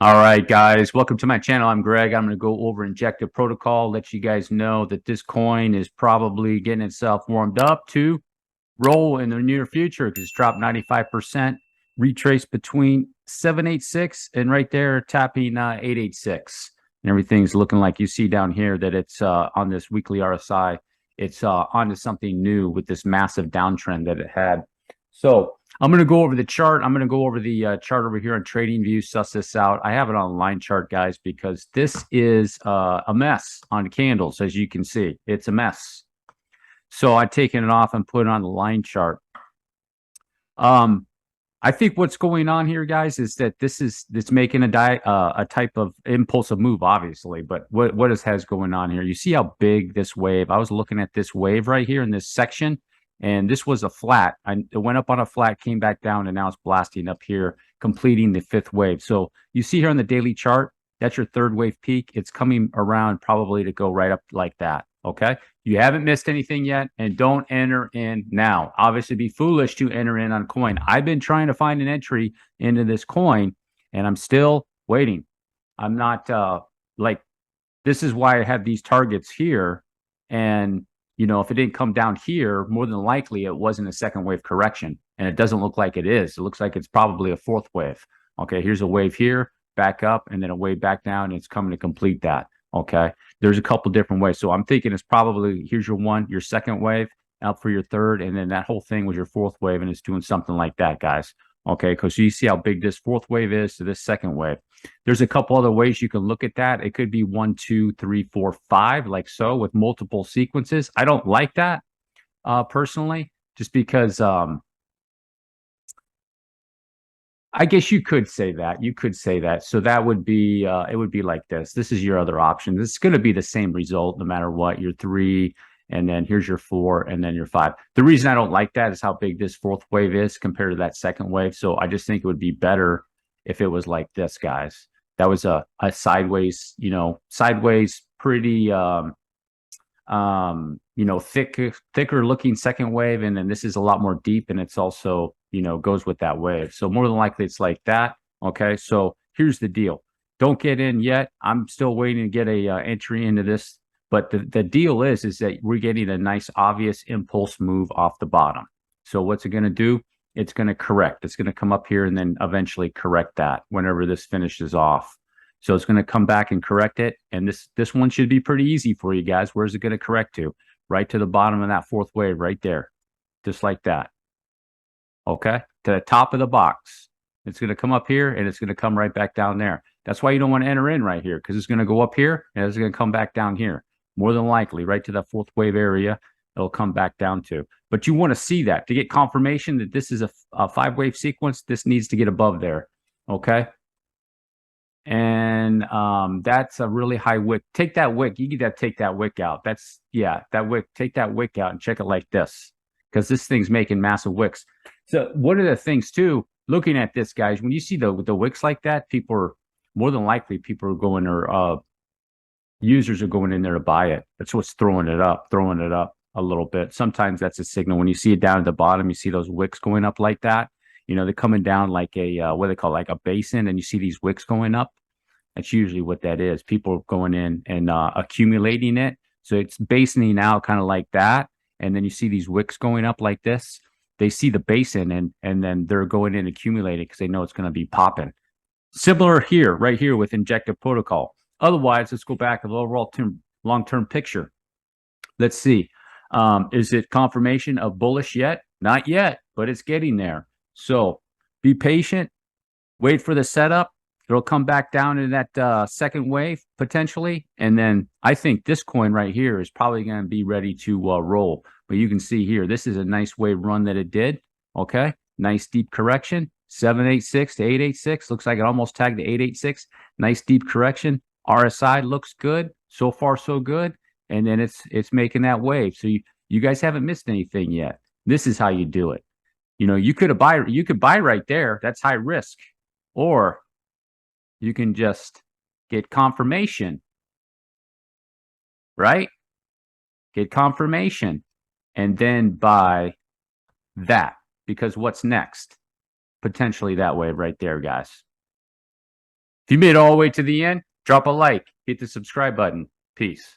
All right, guys, welcome to my channel. I'm Greg. I'm going to go over Injective protocol, let you guys know that this coin is probably getting itself warmed up to roll in the near future because it's dropped 95%, retraced between 786 and right there tapping 886. And everything's looking like you see down here that it's on this weekly RSI. It's onto something new with this massive downtrend that it had. So I'm going to go over the chart. I'm going to go over the chart over here on TradingView, suss this out. I have it on line chart, guys, because this is a mess on candles, as you can see. It's a mess. So I've taken it off and put it on the line chart. I think what's going on here, guys, is that it's making a type of impulsive move, obviously. But what has going on here? You see how big this wave? I was looking at this wave right here in this section, and this was a flat. It went up on a flat, came back down, and now it's blasting up here, completing the fifth wave. So you see here on the daily chart, that's your third wave peak. It's coming around probably to go right up like that. Okay. You haven't missed anything yet, and don't enter in now. Obviously, be foolish to enter in on coin. I've been trying to find an entry into this coin, and I'm still waiting. I'm not this is why I have these targets here. And, if it didn't come down here, more than likely it wasn't a second wave correction. And it doesn't look like it is. It looks like it's probably a fourth wave. Okay, here's a wave here, back up, and then a wave back down, and it's coming to complete that. Okay, there's a couple different ways. So I'm thinking it's probably, here's your second wave, out for your third, and then that whole thing was your fourth wave, and it's doing something like that, guys. Okay, because you see how big this fourth wave is to this second wave. There's a couple other ways you can look at that. It could be 1, 2, 3, 4, 5, like so, with multiple sequences. I don't like that personally, just because I guess you could say that. You could say that. So that would be, it would be like this. This is your other option. This is going to be the same result no matter what. Your 3, and then here's your 4, and then your 5. The reason I don't like that is how big this fourth wave is compared to that second wave. So I just think it would be better if it was like this, guys. That was a sideways, sideways, pretty, thicker looking second wave. And then this is a lot more deep, and it's also, goes with that wave. So more than likely it's like that. Okay. So here's the deal. Don't get in yet. I'm still waiting to get a entry into this. But the deal is that we're getting a nice, obvious impulse move off the bottom. So what's it going to do? It's going to correct. It's going to come up here and then eventually correct that whenever this finishes off. So it's going to come back and correct it. And this one should be pretty easy for you guys. Where's it going to correct to? Right to the bottom of that fourth wave right there. Just like that. Okay, to the top of the box. It's going to come up here, and it's going to come right back down there. That's why you don't want to enter in right here, because it's going to go up here, and it's going to come back down here. More than likely, right to that fourth wave area, it'll come back down to. But you want to see that. To get confirmation that this is a 5-wave sequence, this needs to get above there. Okay? And that's a really high wick. Take that wick. You get that. Take that wick out. That's, yeah, that wick. Take that wick out and check it like this, because this thing's making massive wicks. So one of the things too, looking at this, guys, when you see the wicks like that, people are more than likely going, or users are going in there to buy it. That's what's throwing it up a little bit. Sometimes that's a signal. When you see it down at the bottom, you see those wicks going up like that. They're coming down like a what they call, like a basin, and you see these wicks going up. That's usually what that is. People going in and accumulating it. So it's basining out kind of like that. And then you see these wicks going up like this. They see the basin, and then they're going in and accumulating because they know it's going to be popping. Similar here, right here with Injective protocol. Otherwise, let's go back to the overall long-term picture. Let's see. Is it confirmation of bullish yet? Not yet, but it's getting there. So be patient. Wait for the setup. It'll come back down into that second wave potentially. And then I think this coin right here is probably going to be ready to roll. But you can see here, this is a nice wave run that it did. Okay. Nice deep correction. 786 to 886. Looks like it almost tagged the 886. Nice deep correction. RSI looks good. So far, so good. And then it's making that wave. So you guys haven't missed anything yet. This is how you do it. You could buy right there. That's high risk. Or you can just get confirmation, right? Get confirmation and then buy that, because what's next? Potentially that wave right there, guys. If you made it all the way to the end, drop a like, hit the subscribe button. Peace.